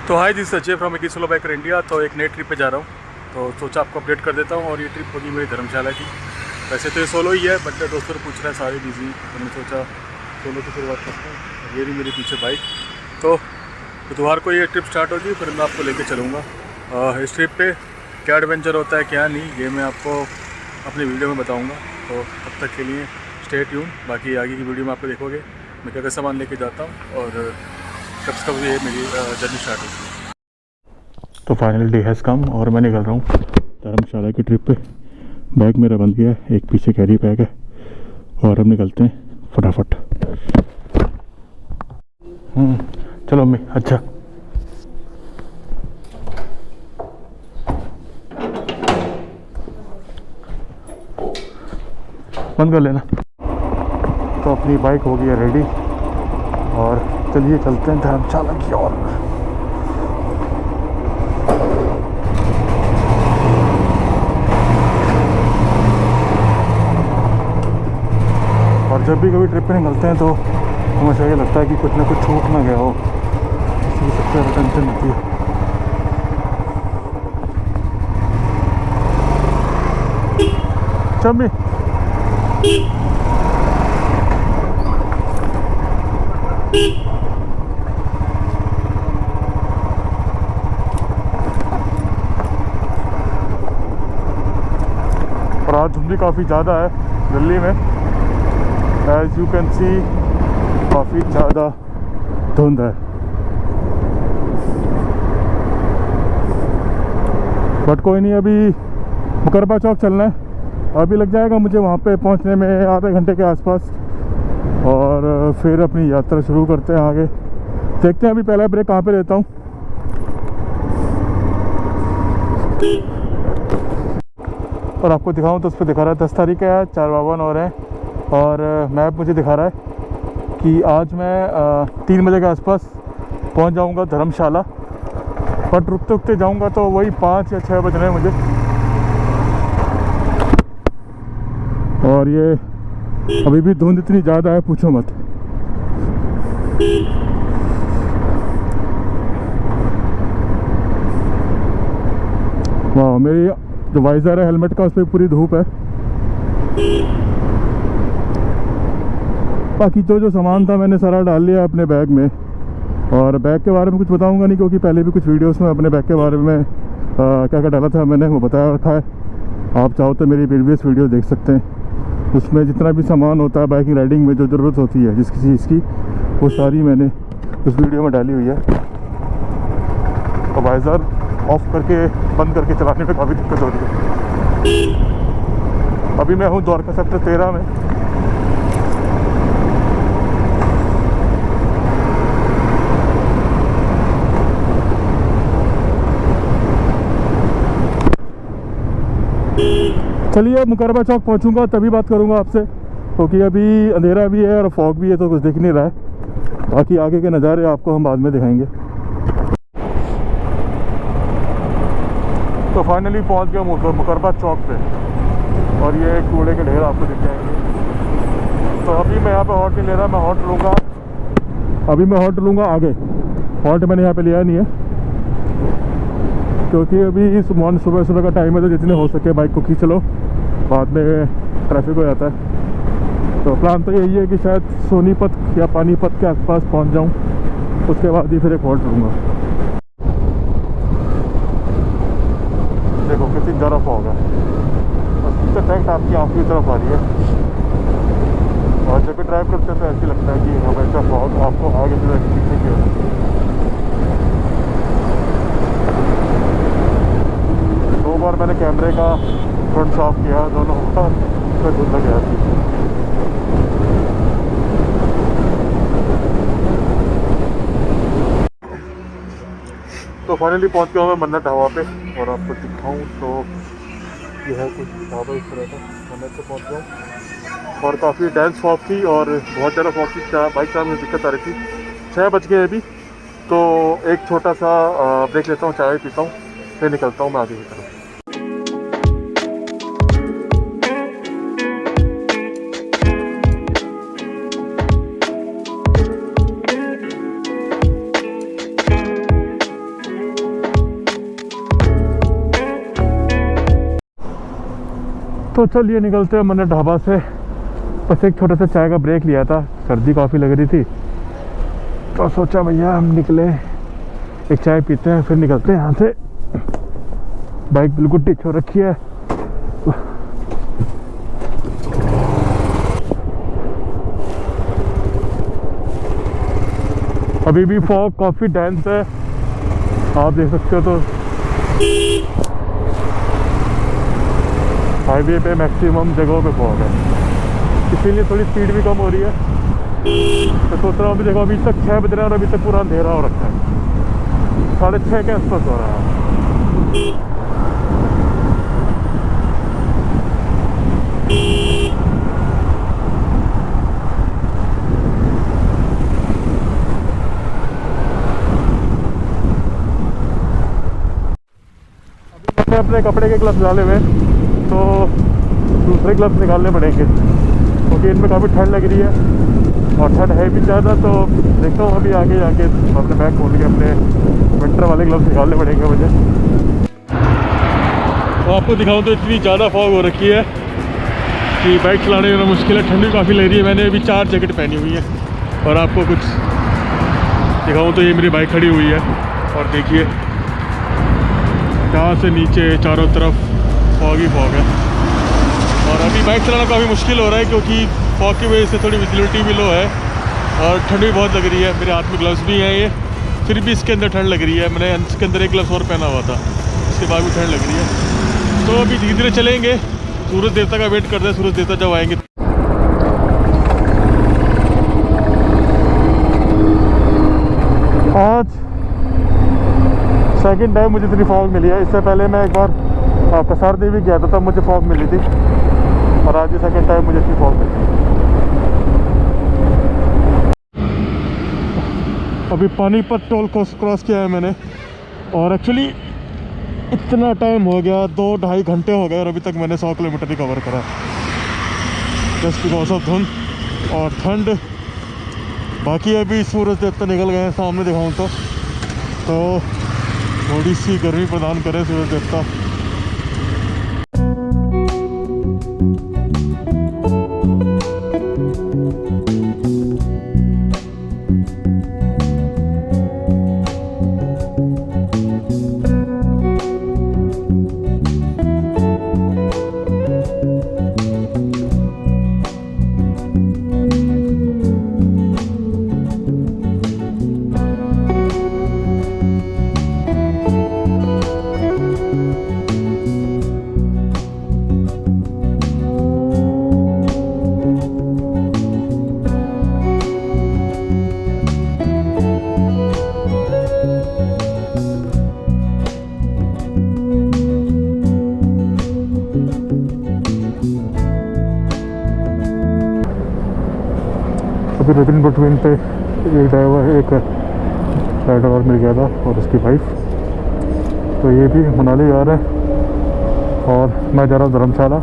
तो hi this Ajay from एकी solo biker India. तो एक नई ट्रिप पे जा रहा हूँ, तो सोचा आपको अपडेट कर देता हूँ। और ये ट्रिप होगी मेरी धर्मशाला की। वैसे तो ये सोलो ही है, बट दोस्तों ने पूछ रहा है, सारे बिजी, तो मैंने सोचा सोलो की शुरुआत करते हैं। ये रही मेरे पीछे बाइक। तो बुधवार को ये ट्रिप स्टार्ट होगी, फिर मैं आपको लेके चलूँगा। इस ट्रिप पे क्या एडवेंचर होता है क्या नहीं, ये मैं आपको अपनी वीडियो में बताऊँगा। तो तब तक के लिए स्टे ट्यून। बाकी आगे की वीडियो में आपको देखोगे मैं क्या क्या सामान लेके जाता हूँ और कब ये मेरी जर्नी स्टार्ट होती है। तो फाइनली डे हैज़ कम और मैं निकल रहा हूँ धर्मशाला की ट्रिप पे। बैग मेरा बंद गया है, एक पीछे कैरी बैग है और हम निकलते हैं फटाफट। चलो अम्मी। अच्छा बंद कर लेना। तो अपनी बाइक हो गई है रेडी और चलिए चलते हैं धर्मशाला की ओर। और जब भी कभी ट्रिप पे निकलते हैं तो हमेशा ये लगता है कि कुछ ना कुछ छूट ना गया हो, इसकी सबसे ज़्यादा टेंशन होती है। चम्मी और आज धुंध भी काफ़ी ज़्यादा है दिल्ली में, एज यू कैन सी काफ़ी ज़्यादा धुंध है। बट कोई नहीं, अभी मुकरबा चौक चलना है। अभी लग जाएगा मुझे वहाँ पे पहुँचने में आधे घंटे के आसपास, और फिर अपनी यात्रा शुरू करते हैं आगे। देखते हैं अभी पहला ब्रेक कहाँ पे लेता हूँ। और आपको दिखाऊं तो उस पर दिखा रहा है 10 तारीख का है, 452 और है। और मैप मुझे दिखा रहा है कि आज मैं 3 बजे के आसपास पहुंच जाऊंगा धर्मशाला। बट रुकते रुकते जाऊंगा तो वही 5 या 6 बज रहे हैं मुझे। और ये अभी भी धुंध इतनी ज़्यादा है पूछो मत। वाह, मेरी जो वाइज़र है हेलमेट का, उस पर पूरी धूप है। बाकी जो सामान था मैंने सारा डाल लिया अपने बैग में। और बैग के बारे में कुछ बताऊंगा नहीं, क्योंकि पहले भी कुछ वीडियोस में अपने बैग के बारे में क्या क्या डाला था मैंने वो बताया रखा है। आप चाहो तो मेरी प्रीवियस वीडियो देख सकते हैं। उसमें जितना भी सामान होता है बाइकिंग राइडिंग में जो ज़रूरत होती है जिस चीज़ की, वो सारी मैंने उस वीडियो में डाली हुई है। तो वाइज़र ऑफ करके बंद करके चलाने में काफ़ी दिक्कत हो रही है। अभी मैं हूँ द्वारका सेक्टर 13 में। चलिए मुकरबा चौक पहुँचूँगा तभी बात करूँगा आपसे, क्योंकि अभी अंधेरा भी है और फॉग भी है तो कुछ दिख नहीं रहा है। बाकी आगे के नज़ारे आपको हम बाद में दिखाएंगे। तो फाइनली पहुंच गया मुकरबा चौक पे, और ये कूड़े के ढेर आपको दिख जाएंगे। तो अभी मैं यहाँ पे हॉल्ट नहीं ले रहा, मैं हॉल्ट लूँगा। अभी मैं हॉल्ट लूँगा आगे। हॉल्ट मैंने यहाँ पे लिया नहीं है, क्योंकि अभी सुबह सुबह का टाइम है, तो जितने हो सके बाइक को खींच लो, बाद में ट्रैफिक हो जाता है। तो प्लान तो यही है कि शायद सोनीपत या पानीपत के आसपास पहुँच जाऊँ, उसके बाद ही फिर एक हॉल्ट लूँगा। देखो कितनी ज़्यादा फॉग है, और टैक्ट आपकी आँख की तरफ आ रही है। और जब भी ड्राइव करते हैं तो ऐसे लगता है कि हमेशा फॉग आपको आगे से पीछे की होती है। 2 बार मैंने कैमरे का फ्रंट साफ किया, दोनों का तो धुंध गया थी। तो फाइनली पहुंच गया मैं मन्नत ढाबा पे, और आपको दिखाऊं तो यह है कुछ ढाबा इस तरह का। मन्नत से पहुंच गया और काफ़ी डेंस फॉग थी और बहुत ज़्यादा फॉग थी, बाइक चलाने में दिक्कत आ रही थी। 6 बज गए अभी, तो एक छोटा सा ब्रेक लेता हूँ, चाय पीता हूँ, फिर निकलता हूँ मैं आगे की तरफ। तो चलिए निकलते हैं। मैंने ढाबा से बस एक छोटा सा चाय का ब्रेक लिया था, सर्दी काफ़ी लग रही थी, तो सोचा भैया हम निकले, एक चाय पीते हैं फिर निकलते हैं यहाँ से। बाइक बिल्कुल टिच हो रखी है। अभी भी फॉग काफ़ी डेंस है, आप देख सकते हो। तो हाईवे पे मैक्सिमम जगहों पे फॉग है, इसीलिए थोड़ी स्पीड भी कम हो रही है। तो सोच रहा हूँ अभी देखो, अभी तक 6 बज रहे हैं और अभी तक पूरा अंधेरा हो रखा है, 6:30 के आसपास हो रहा है। मैंने अपने कपड़े के ग्लव्स डाले हुए, तो दूसरे ग्लव्स निकालने पड़ेंगे क्योंकि इनमें काफ़ी ठंड लग रही है और ठंड है भी ज़्यादा। तो देखता हूँ अभी आगे जाके अपने बैग खोल के अपने विंटर वाले ग्लव्स निकालने पड़ेंगे मुझे। तो आपको दिखाऊँ तो इतनी ज़्यादा फॉग हो रखी है कि बाइक चलाने में मुश्किल है, ठंड भी काफ़ी लग रही है। मैंने अभी 4 जैकेट पहनी हुई है और आपको कुछ दिखाऊँ तो ये मेरी बाइक खड़ी हुई है और देखिए यहाँ से नीचे चारों तरफ फॉग ही फॉग है। और अभी बाइक चलाना काफ़ी मुश्किल हो रहा है क्योंकि फॉग की वजह से थोड़ी विजिबिलिटी भी लो है और ठंड भी बहुत लग रही है। मेरे हाथ में ग्लव्स भी हैं ये, फिर भी इसके अंदर ठंड लग रही है। मैंने इसके अंदर एक ग्लव्स और पहना हुआ था, इसके बाद भी ठंड लग रही है। तो अभी धीरे धीरे चलेंगे, सूरज देवता का वेट करते हैं, सूरज देवता जब आएंगे। आज सेकंड टाइम मुझे इतनी फॉग मिली है। इससे पहले मैं एक बार कसार देवी गया था, तब मुझे फॉग मिली थी, और आज ये सेकंड टाइम मुझे इतनी फॉग मिली। अभी पानीपत टोल क्रॉस किया है मैंने, और एक्चुअली इतना टाइम हो गया, 2-2.5 घंटे हो गए और अभी तक मैंने 100 किलोमीटर ही कवर करा, जस्ट बिकॉज ऑफ धुंध और ठंड। बाकी अभी सूरज देवता निकल गए हैं, सामने दिखाऊँ तो थोड़ी सी गर्मी प्रदान करे सूरज देवता। अभी रिबिन बिटवीन पे एक ड्राइवर, एक राइडर और मिल गया था और उसकी वाइफ, तो ये भी मनाली जा रहे हैं और मैं जा रहा हूँ धर्मशाला।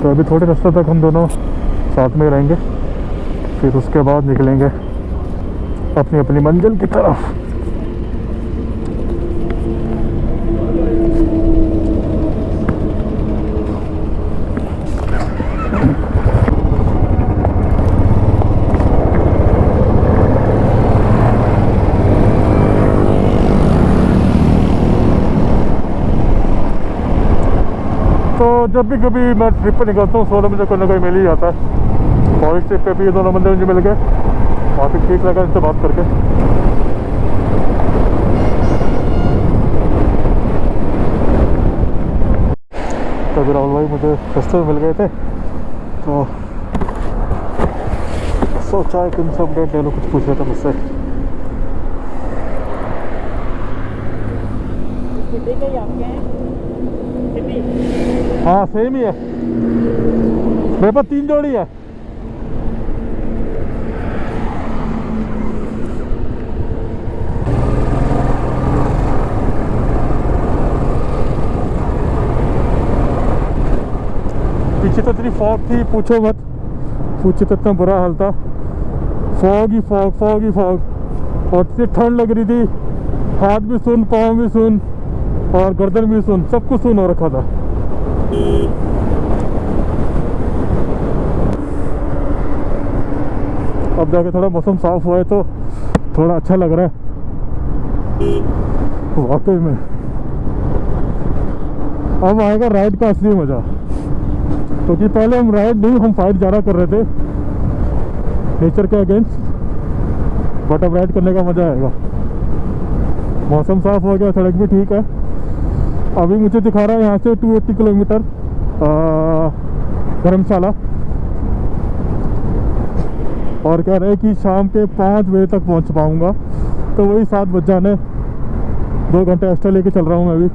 तो अभी थोड़े रास्ते तक हम दोनों साथ में रहेंगे, फिर उसके बाद निकलेंगे अपनी अपनी मंजिल की तरफ। तो जब भी कभी मैं ट्रिप पर निकलता हूँ, सोलो मुझे कोई ना कोई मिल ही जाता है। कॉलेज ट्रिप पे भी ये दोनों बंदे मुझे मिल गए, काफ़ी ठीक लगा इनसे बात करके। तो अभी राहुल भाई मुझे रास्ते में मिल गए थे, तो सोचा कि इनसे अपडेट ले लो, कुछ पूछ रहे थे मुझसे। हाँ सेम ही है, मेरे पास 3 जोड़ी है। पीछे तो इतनी फॉग थी, पूछो मत, पूछे तो इतना बुरा हाल था। फॉग ही फॉग, फॉग ही फॉग, और इतनी ठंड लग रही थी, हाथ भी सुन, पाँव भी सुन और गर्दन भी सुन, सब कुछ सुन हो रखा था। अब जाके थोड़ा मौसम साफ हुआ है तो थोड़ा अच्छा लग रहा है वाकई में। अब आएगा राइड का असली मज़ा, क्योंकि पहले हम राइड नहीं, हम फाइट ज़्यादा कर रहे थे नेचर के अगेंस्ट, बट अब राइड करने का मज़ा आएगा। मौसम साफ हो गया, सड़क भी ठीक है। अभी मुझे दिखा रहा है यहाँ से 280 किलोमीटर धर्मशाला, और कह रहे हैं कि शाम के 5 बजे तक पहुँच पाऊँगा, तो वही 7 बज जाने, 2 घंटे एक्स्ट्रा लेके चल रहा हूँ मैं अभी।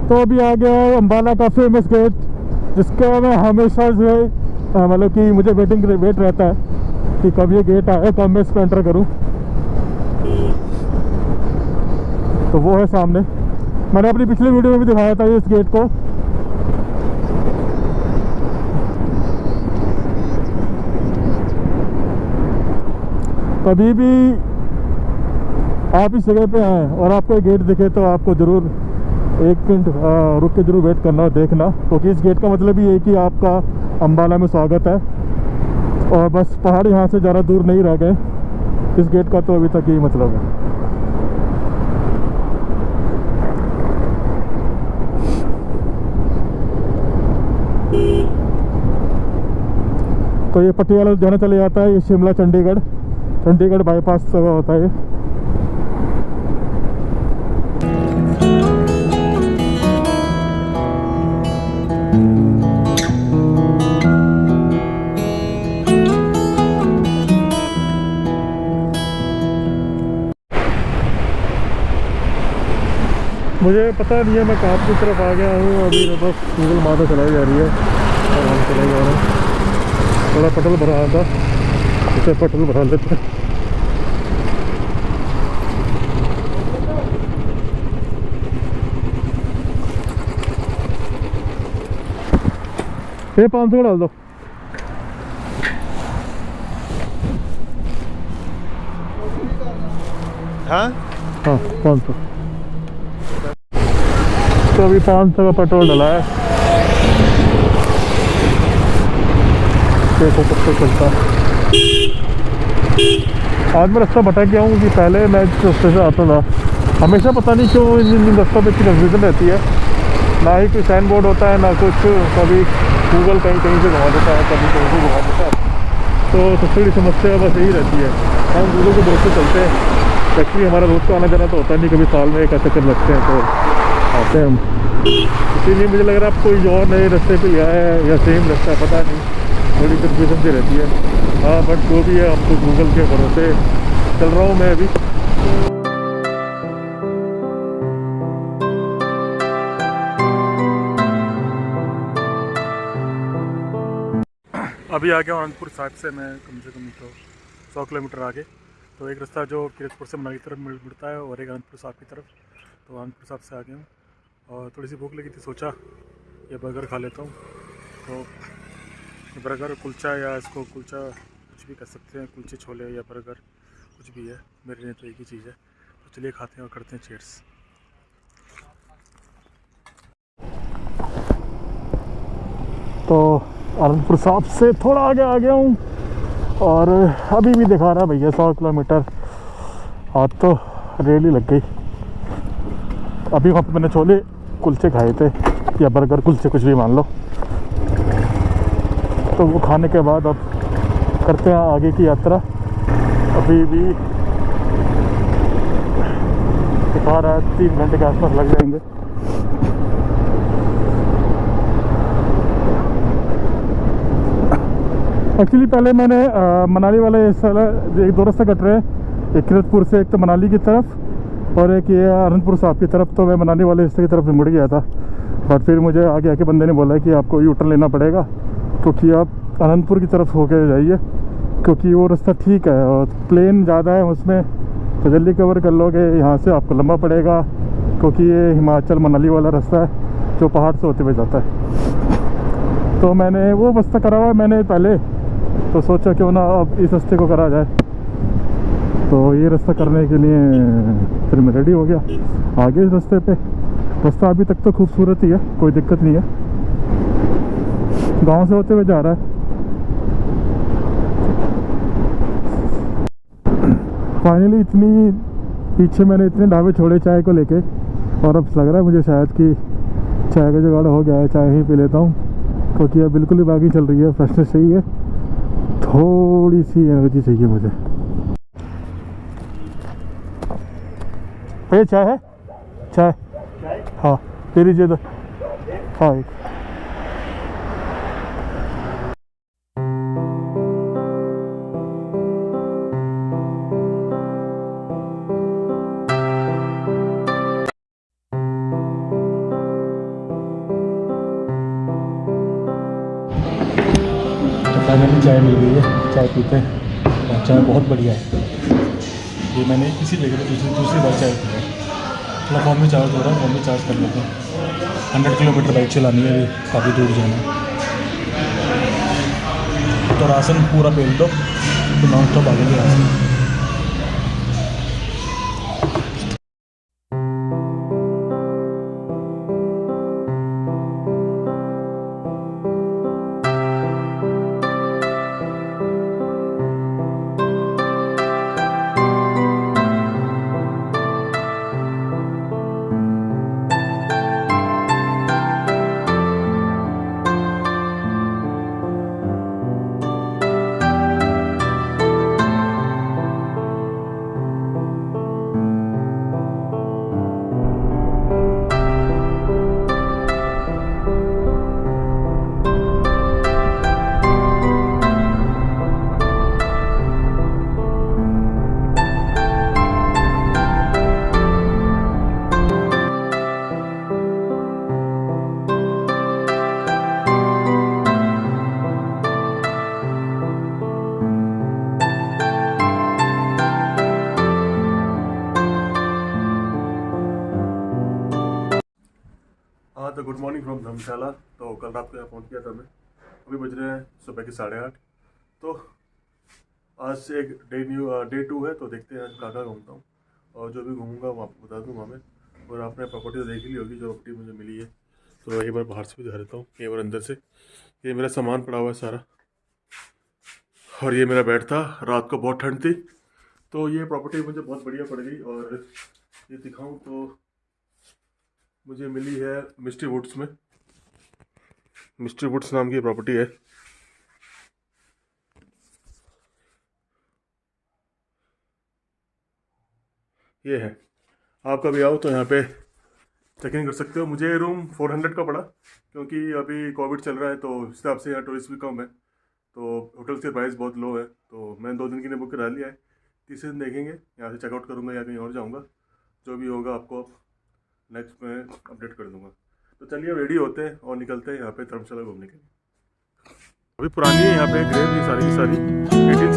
तो अभी आ गया है अम्बाला का फेमस गेट, जिसका मैं हमेशा से मतलब कि मुझे वेट रहता है कि कब ये गेट आए, कब मैं इसको एंटर करूं। तो वो है सामने, मैंने अपनी पिछली वीडियो में भी दिखाया था इस गेट को। कभी भी आप इस जगह पे आए और आपको ये गेट दिखे तो आपको ज़रूर 1 मिनट रुक के जरूर वेट करना और देखना, क्योंकि इस गेट का मतलब ही है कि आपका अम्बाला में स्वागत है। और बस पहाड़ यहाँ से ज़्यादा दूर नहीं रह गए, इस गेट का तो अभी तक यही मतलब है। तो ये पटियाला जाना चले जाता है, ये शिमला चंडीगढ़ बाईपास होता है। मुझे पता नहीं है मैं कहाँ की तरफ आ गया हूँ। अभी बस गूगल माता चलाई जा रही है और हम चले जा रहे हैं। थोड़ा पेट्रोल भरा था, इसे पेट्रोल भरा लेते हैं। ये 500 डाल दो। हाँ हाँ 500। तो अभी 500 का पेट्रोल डला है, देखो कब तक चलता है। आज मैं रास्ता भटक गया हूँ कि पहले मैं जिस रास्ते से आता था, हमेशा पता नहीं क्यों इन रास्तों पे इतनी कंफ्यूजन रहती है, ना ही कोई साइन बोर्ड होता है ना कुछ। कभी गूगल कहीं से घुमा देता है, कभी कहीं से घुमा देता है। तो सबसे बड़ी समस्या बस यही रहती है, हम गूगल के दोस्त से चलते हैं। एक्चुअली हमारा रोज़ का आना जाना तो होता नहीं, कभी साल में एक चक्कर लगते हैं तो आते हैं हम। इसीलिए मुझे लग रहा है आप कोई और नए रास्ते पे लिया है या सेम रास्ता है, पता नहीं, थोड़ी कन्फ्यूजन सी रहती है। हाँ बट जो भी है, आपको गूगल के भरोसे चल रहा हूँ मैं अभी। अभी आ गया अनंतपुर साहिब से मैं कम से कम तो 100 किलोमीटर आगे। तो एक रास्ता जो किरतपुर से मनाली की तरफ मुड़ता है और एक अनंतपुर साहिब की तरफ। तो अनंतपुर साहिब से आ गया हूँ और थोड़ी सी भूख लगी थी, सोचा ये बर्गर खा लेता हूँ। तो बर्गर कुलचा, या इसको कुलचा कुछ भी कर सकते हैं, कुलचे छोले या बर्गर कुछ भी है, मेरे लिए तो एक ही चीज़ है। तो चलिए खाते हैं और करते हैं चीयर्स। तो अनंतपुर साहिब से थोड़ा आगे आ गया हूँ और अभी भी दिखा रहा है भैया 100 किलोमीटर। आज तो रेली लग गई। अभी वहाँ पे मैंने छोले कुलचे खाए थे, या बर्गर कुलचे कुछ भी मान लो। तो वो खाने के बाद अब करते हैं आगे की यात्रा। अभी भी दिखा रहा है 3 घंटे के आसपास लग जाएंगे। एक्चुअली पहले मैंने मनाली वाले एक 2 रास्ते कट रहे हैं, एक किरतपुर से, एक तो मनाली की तरफ और एक ये अनंतपुर साहिब की तरफ। तो मैं मनाली वाले रास्ते की तरफ मुड़ गया था, बट फिर मुझे आगे आके बंदे ने बोला कि आपको यू टर्न लेना पड़ेगा, क्योंकि आप अनंतपुर की तरफ होके जाइए, क्योंकि वो रास्ता ठीक है और प्लेन ज़्यादा है उसमें, तो जल्दी कवर कर लोगे। यहाँ से आपको लंबा पड़ेगा, क्योंकि ये हिमाचल मनाली वाला रास्ता है जो पहाड़ से होते हुए जाता है। तो मैंने वो रास्ता करा हुआ है मैंने पहले, तो सोचा क्यों ना अब इस रास्ते को करा जाए। तो ये रास्ता करने के लिए फिर मैं रेडी हो गया आगे इस रास्ते पे। रास्ता अभी तक तो खूबसूरत ही है, कोई दिक्कत नहीं है, गांव से होते हुए जा रहा है। फाइनली इतनी पीछे मैंने इतने ढाबे छोड़े चाय को लेके, और अब लग रहा है मुझे शायद कि चाय का जुगाड़ हो गया है, चाय ही पी लेता हूँ, क्योंकि अब बिल्कुल ही बाकी चल रही है, फ्रेशनेस चाहिए, थोड़ी सी एनर्जी चाहिए मुझे। भैया चाय है? चाय हाँ दे दीजिए तो। हाँ एक फाइनली चाय मिल गई है, चाय पीते हैं। और चाय बहुत बढ़िया है, ये मैंने इसी जगह पे दूसरी बार चाय पी है। थोड़ा फ़ोन में चार्ज हो रहा है, फ़ोन में चार्ज कर लेते हैं। 100 किलोमीटर बाइक चलानी है, अभी काफ़ी दूर जाना है। तो राशन पूरा पेल दो तो नॉन स्टॉप आगे राशन। हाँ तो गुड मॉर्निंग फ्रॉम धर्मशाला। तो कल रात को यहाँ पहुँच गया था मैं, अभी बज रहे हैं सुबह के 8:30। तो आज से एक डे 2 है, तो देखते हैं आज कहाँ घूमता हूँ, और जो भी घूमूंगा वो आपको बता दूँगा मैं। और आपने प्रॉपर्टी तो देख ही ली होगी, जो प्रॉपर्टी मुझे मिली है। तो एक बार बाहर से भी दिखा देता हूँ, एक बार अंदर से। ये मेरा सामान पड़ा हुआ है सारा, और ये मेरा बेड था। रात को बहुत ठंड थी, तो ये प्रॉपर्टी मुझे बहुत बढ़िया पड़ गई। और ये दिखाऊँ तो मुझे मिली है मिस्ट्री वुड्स में, मिस्ट्री वुड्स नाम की प्रॉपर्टी है। ये है, आप कभी आओ तो यहाँ पे चेक इन कर सकते हो। मुझे रूम 400 का पड़ा, क्योंकि अभी कोविड चल रहा है, तो इस हिसाब से यहाँ टूरिस्ट भी कम है, तो होटल्स के प्राइस बहुत लो है। तो मैंने 2 दिन के लिए बुक करा लिया है, तीसरे दिन देखेंगे, यहाँ से चेकआउट करूँगा या कहीं और जाऊँगा। जो भी होगा आपको नेक्स्ट में अपडेट कर दूँगा। तो चलिए रेडी होते हैं और निकलते हैं यहाँ पे धर्मशाला घूमने के लिए। अभी पुरानी है यहाँ पे ग्रेव, ये सारी की सारी 18